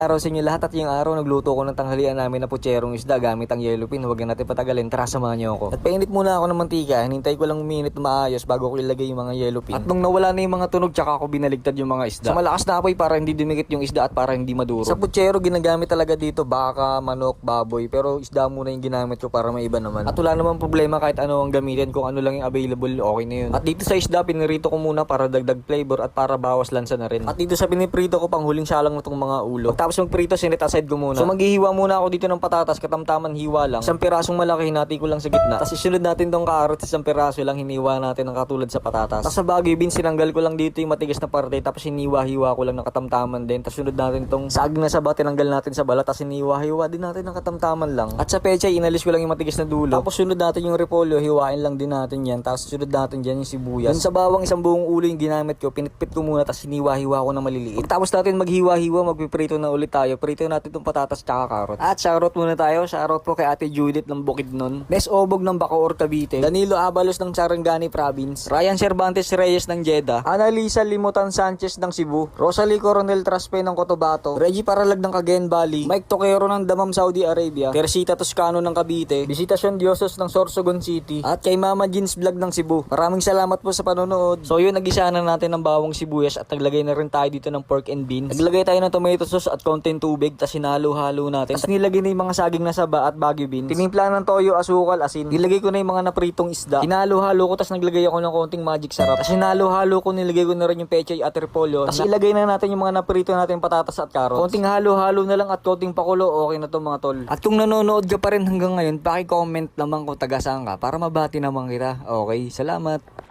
Araw sa inyo lahat at yung araw nagluto ko ng tanghalian namin na putserong isda gamit ang yellow pin. Huwag na natin patagalin, tara samahan niyo ako. At painit muna ako ng mantika, hinintay ko lang uminit na maayos bago ko ilagay yung mga yellow pin. At nung nawala na yung mga tunog tsaka ako binaligtad yung mga isda. Sa malakas na apoy para hindi dumikit yung isda at para hindi maduro. Sa putsero ginagamit talaga dito baka, manok, baboy, pero isda muna yung ginamit ko para maiba naman. At wala namang problema kahit ano ang gamitin, kung ano lang yung available, okay na yun. At dito sa isda pinirito ko muna para dagdag flavor at para bawas lansa na rin. At dito sa piniprito ko panghuling salang na itong mga ulo. Tapos magprito, sinit aside ko muna. So maghihiwa muna ako dito ng patatas, katamtaman hiwa lang. Isang pirasong malaki, hinati ko lang sa gitna. Tapos isunod natin tong carrots, isang piraso lang hiniwa natin ng katulad sa patatas. Tapos sa bagay beans, sinanggal ko lang dito yung matigas na parte, tapos hiniwa-hiwa ko lang ng katamtaman din. Tapos sunod natin tong saging na saba, tinanggal natin sa balat, tapos hiniwa-hiwa din natin ng katamtaman lang. At sa pechay, inalis ko lang yung matigas na dulo. Tapos sunod natin yung repolyo, hiwain lang din natin yan. Tapos sunod natin dyan yung sibuyas. Dun sa bawang isang buong ulo yung ginamit ko, pinitpit ko muna, tapos hiniwa-hiwa ko na maliliit. Tapos natin maghiwa-hiwa, magpiprito na ulit tayo. Prito natin itong patatas tsaka karot. At shoutout muna tayo. Shoutout po kay Ate Judith ng Bukidnon, Bes Obog ng Bacoor, Cavite, Danilo Abalos ng Sarangani Province, Ryan Cervantes Reyes ng Jeddah, Annalisa Limutan Sanchez ng Cebu, Rosalie Coronel Traspe ng Cotabato, Reggie Paralag ng Cagayan Valley, Mike Toquero ng Damam, Saudi Arabia, Teresita Toscano ng Cavite, Visitasyon Diosos ng Sorsogon City, at kay Mama Jeans Vlog ng Cebu. Maraming salamat po sa panonood. So yun, nagisa na natin ng bawang sibuyas at naglagay na rin tayo dito ng pork and beans. Naglagay tayo ng tomato sauce at konting tubig, tapos hinalo-halo natin. Tapos nilagay na yung mga saging na saba at bagu beans. Tinimpla ng toyo, asukal, asin. Nilagay ko na yung mga napritong isda. Hinalo-halo ko, tapos naglagay ako ng konting magic sarap. Tapos hinalo-halo ko, nilagay ko na rin yung pechay at repolyo. Tapos ilagay na natin yung mga naprito natin patatas at carrots. Konting halo-halo na lang at konting pakulo, okay na to mga tol. At kung nanonood ka pa rin hanggang ngayon, paki-comment naman kung taga saan ka para mabati naman kita. Okay, salamat.